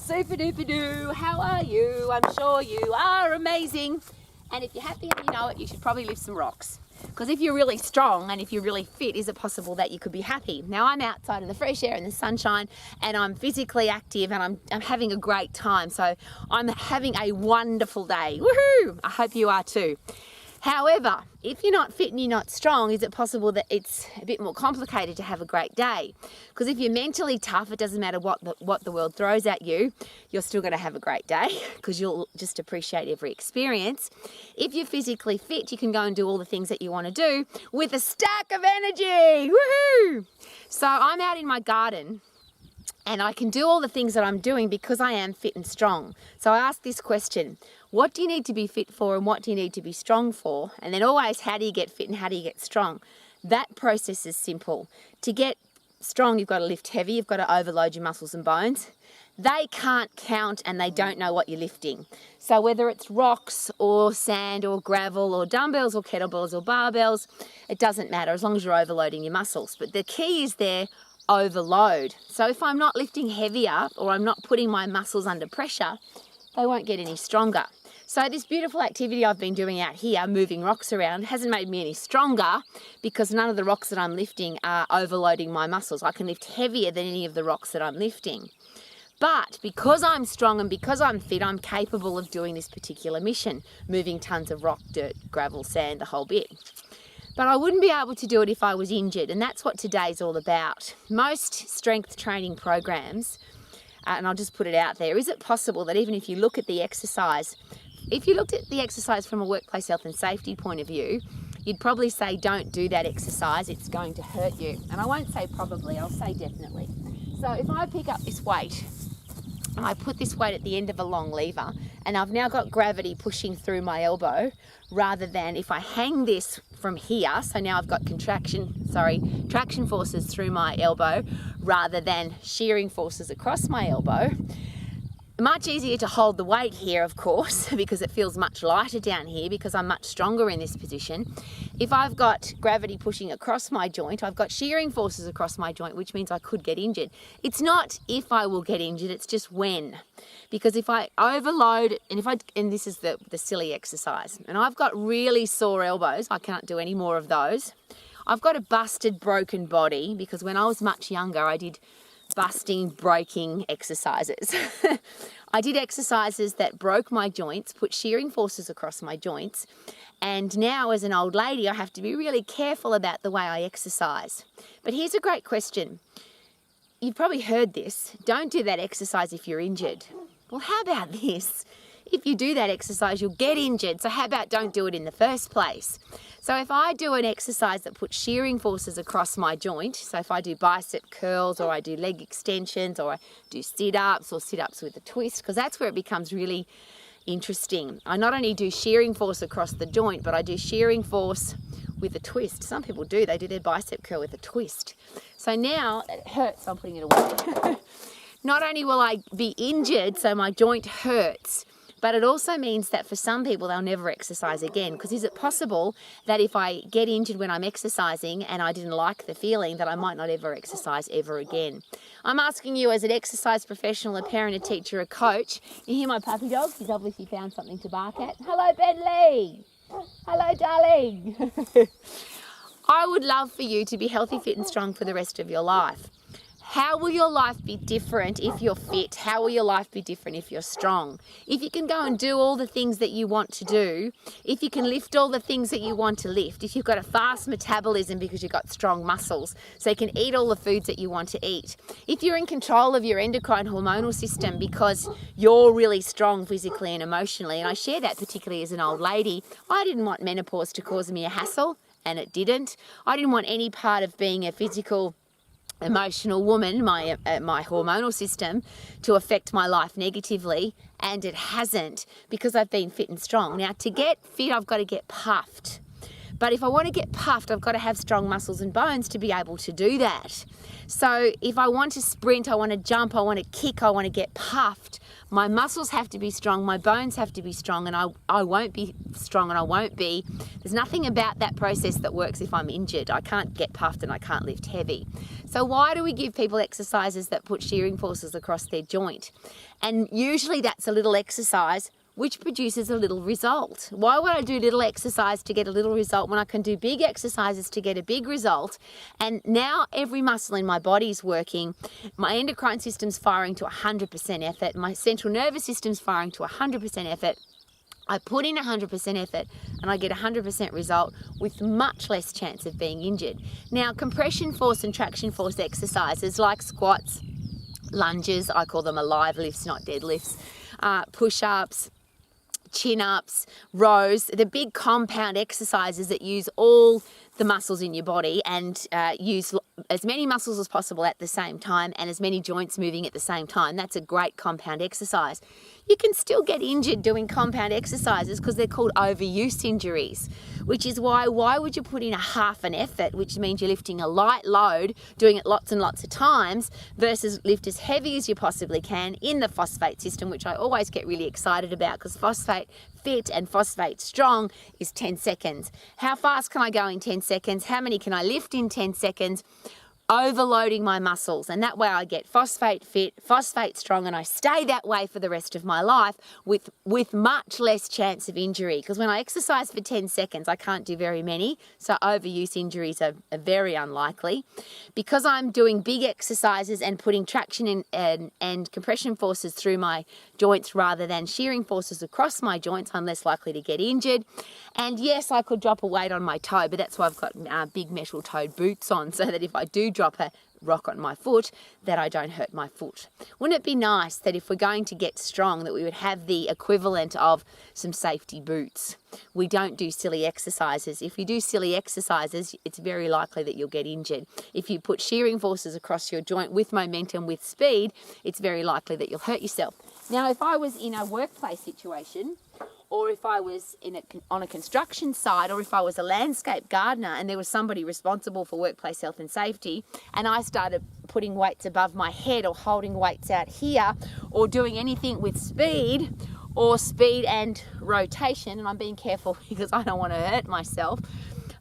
super duper doo. How are you? I'm sure you are amazing. And if you're happy and you know it, you should probably lift some rocks. Because if you're really strong and if you're really fit, is it possible that you could be happy? Now I'm outside in the fresh air and the sunshine and I'm physically active and I'm having a great time. So I'm having a wonderful day. Woohoo! I hope you are too. However, if you're not fit and you're not strong, is it possible that it's a bit more complicated to have a great day? Because if you're mentally tough, it doesn't matter what the world throws at you, you're still going to have a great day because you'll just appreciate every experience. If you're physically fit, you can go and do all the things that you want to do with a stack of energy. Woohoo! So I'm out in my garden and I can do all the things that I'm doing because I am fit and strong. So I ask this question: what do you need to be fit for and what do you need to be strong for? And then always, how do you get fit and how do you get strong? That process is simple. To get strong, you've got to lift heavy, you've got to overload your muscles and bones. They can't count and they don't know what you're lifting. So whether it's rocks or sand or gravel or dumbbells or kettlebells or barbells, it doesn't matter as long as you're overloading your muscles. But the key is there, overload. So if I'm not lifting heavier or I'm not putting my muscles under pressure, they won't get any stronger. So this beautiful activity I've been doing out here, moving rocks around, hasn't made me any stronger because none of the rocks that I'm lifting are overloading my muscles. I can lift heavier than any of the rocks that I'm lifting. But because I'm strong and because I'm fit, I'm capable of doing this particular mission, moving tons of rock, dirt, gravel, sand, the whole bit. But I wouldn't be able to do it if I was injured, and that's what today's all about. Most strength training programs, and I'll just put it out there, is it possible that even if you look at the exercise, if you looked at the exercise from a workplace health and safety point of view, you'd probably say don't do that exercise, it's going to hurt you. And I won't say probably, I'll say definitely. So if I pick up this weight, and I put this weight at the end of a long lever, and I've now got gravity pushing through my elbow, rather than if I hang this from here, so now I've got traction forces through my elbow, rather than shearing forces across my elbow. Much easier to hold the weight here, of course, because it feels much lighter down here because I'm much stronger in this position. If I've got gravity pushing across my joint, I've got shearing forces across my joint, which means I could get injured. It's not if I will get injured, it's just when. Because if I overload, and this is the silly exercise, and I've got really sore elbows, I can't do any more of those. I've got a busted, broken body because when I was much younger, I did busting, breaking exercises. I did exercises that broke my joints, put shearing forces across my joints, and now as an old lady, I have to be really careful about the way I exercise. But here's a great question. You've probably heard this. Don't do that exercise if you're injured. Well, how about this? If you do that exercise, you'll get injured. So how about don't do it in the first place? So if I do an exercise that puts shearing forces across my joint, so if I do bicep curls or I do leg extensions or I do sit-ups or sit-ups with a twist, because that's where it becomes really interesting. I not only do shearing force across the joint, but I do shearing force with a twist. Some people do. They do their bicep curl with a twist. So now it hurts, so I'm putting it away. Not only will I be injured, so my joint hurts, but it also means that for some people, they'll never exercise again. Because is it possible that if I get injured when I'm exercising and I didn't like the feeling, that I might not ever exercise ever again? I'm asking you as an exercise professional, a parent, a teacher, a coach. You hear my puppy dog? He's obviously found something to bark at. Hello, Bentley. Hello, darling. I would love for you to be healthy, fit and strong for the rest of your life. How will your life be different if you're fit? How will your life be different if you're strong? If you can go and do all the things that you want to do, if you can lift all the things that you want to lift, if you've got a fast metabolism because you've got strong muscles, so you can eat all the foods that you want to eat, if you're in control of your endocrine hormonal system because you're really strong physically and emotionally, and I share that particularly as an old lady, I didn't want menopause to cause me a hassle, and it didn't. I didn't want any part of being a physical emotional woman, my hormonal system, to affect my life negatively, and it hasn't because I've been fit and strong. Now, to get fit, I've got to get puffed. But if I want to get puffed, I've got to have strong muscles and bones to be able to do that. So if I want to sprint, I want to jump, I want to kick, I want to get puffed, my muscles have to be strong, my bones have to be strong, and I won't be strong, and I won't be. There's nothing about that process that works if I'm injured. I can't get puffed and I can't lift heavy. So why do we give people exercises that put shearing forces across their joint? And usually that's a little exercise which produces a little result. Why would I do little exercise to get a little result when I can do big exercises to get a big result? And now every muscle in my body is working. My endocrine system's firing to 100% effort. My central nervous system's firing to 100% effort. I put in 100% effort and I get 100% result with much less chance of being injured. Now, compression force and traction force exercises like squats, lunges, I call them alive lifts, not deadlifts, push-ups, chin-ups, rows, the big compound exercises that use all the muscles in your body and use as many muscles as possible at the same time and as many joints moving at the same time. That's a great compound exercise. You can still get injured doing compound exercises because they're called overuse injuries, which is why would you put in a half an effort, which means you're lifting a light load, doing it lots and lots of times, versus lift as heavy as you possibly can in the phosphate system, which I always get really excited about because phosphate fit and phosphate strong is 10 seconds. How fast can I go in 10 seconds? How many can I lift in 10 seconds? Overloading my muscles, and that way I get phosphate fit, phosphate strong, and I stay that way for the rest of my life with much less chance of injury. Because when I exercise for 10 seconds, I can't do very many, so overuse injuries are very unlikely. Because I'm doing big exercises and putting traction and compression forces through my joints rather than shearing forces across my joints, I'm less likely to get injured. And yes, I could drop a weight on my toe, but that's why I've got big metal-toed boots on, so that if I do drop a rock on my foot, that I don't hurt my foot. Wouldn't it be nice that if we're going to get strong, that we would have the equivalent of some safety boots? We don't do silly exercises. If you do silly exercises, it's very likely that you'll get injured. If you put shearing forces across your joint with momentum, with speed, it's very likely that you'll hurt yourself. Now, if I was in a workplace situation, or if I was on a construction site, or if I was a landscape gardener and there was somebody responsible for workplace health and safety, and I started putting weights above my head or holding weights out here or doing anything with speed and rotation, and I'm being careful because I don't want to hurt myself,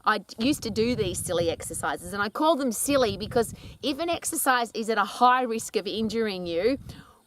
I used to do these silly exercises, and I call them silly because if an exercise is at a high risk of injuring you,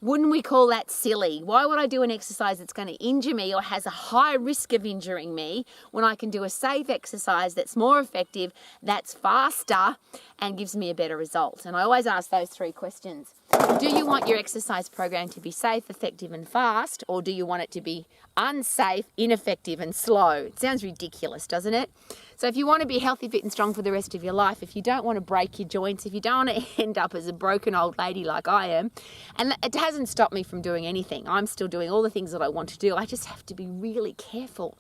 wouldn't we call that silly? Why would I do an exercise that's going to injure me or has a high risk of injuring me when I can do a safe exercise that's more effective, that's faster, and gives me a better result? And I always ask those three questions. Do you want your exercise program to be safe, effective, and fast, or do you want it to be unsafe, ineffective, and slow? It sounds ridiculous, doesn't it? So if you want to be healthy, fit, and strong for the rest of your life, if you don't want to break your joints, if you don't want to end up as a broken old lady like I am, and it hasn't stopped me from doing anything. I'm still doing all the things that I want to do. I just have to be really careful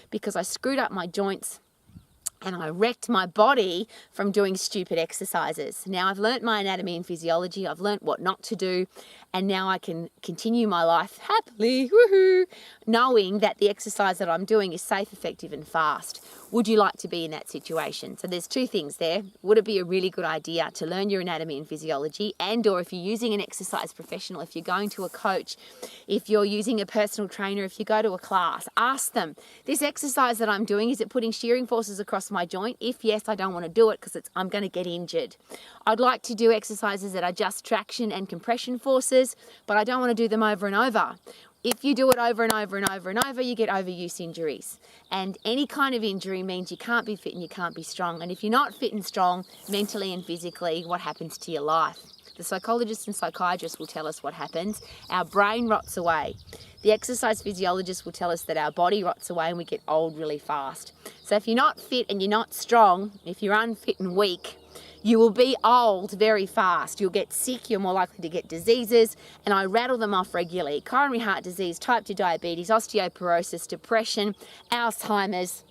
because I screwed up my joints and I wrecked my body from doing stupid exercises. Now I've learnt my anatomy and physiology, I've learnt what not to do, and now I can continue my life happily, woohoo, knowing that the exercise that I'm doing is safe, effective, and fast. Would you like to be in that situation? So there's two things there. Would it be a really good idea to learn your anatomy and physiology, and or if you're using an exercise professional, if you're going to a coach, if you're using a personal trainer, if you go to a class, ask them, this exercise that I'm doing, is it putting shearing forces across my joint? If yes, I don't want to do it because I'm going to get injured. I'd like to do exercises that are just traction and compression forces, but I don't want to do them over and over. If you do it over and over and over and over, you get overuse injuries. And any kind of injury means you can't be fit and you can't be strong. And if you're not fit and strong mentally and physically, what happens to your life? The psychologists and psychiatrists will tell us what happens. Our brain rots away. The exercise physiologists will tell us that our body rots away and we get old really fast. So if you're not fit and you're not strong, if you're unfit and weak, you will be old very fast. You'll get sick, you're more likely to get diseases, and I rattle them off regularly. Coronary heart disease, type 2 diabetes, osteoporosis, depression, Alzheimer's,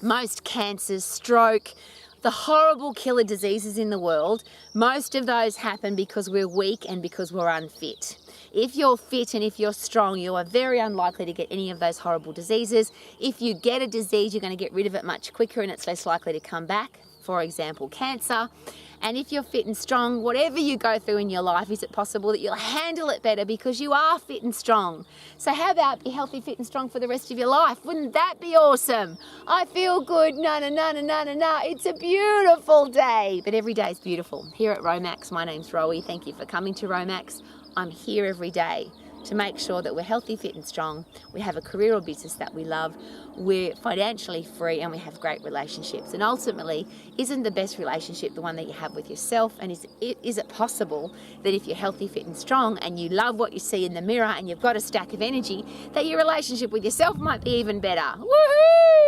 most cancers, stroke, the horrible killer diseases in the world. Most of those happen because we're weak and because we're unfit. If you're fit and if you're strong, you are very unlikely to get any of those horrible diseases. If you get a disease, you're going to get rid of it much quicker and it's less likely to come back. For example, cancer. And if you're fit and strong, whatever you go through in your life, is it possible that you'll handle it better because you are fit and strong? So how about be healthy, fit and strong for the rest of your life? Wouldn't that be awesome? I feel good, na na na na na na na. It's a beautiful day, but every day is beautiful. Here at Romax, my name's Rowie. Thank you for coming to Romax. I'm here every day to make sure that we're healthy, fit and strong. We have a career or business that we love. We're financially free and we have great relationships. And ultimately, isn't the best relationship the one that you have with yourself? And is it possible that if you're healthy, fit and strong and you love what you see in the mirror and you've got a stack of energy, that your relationship with yourself might be even better? Woohoo!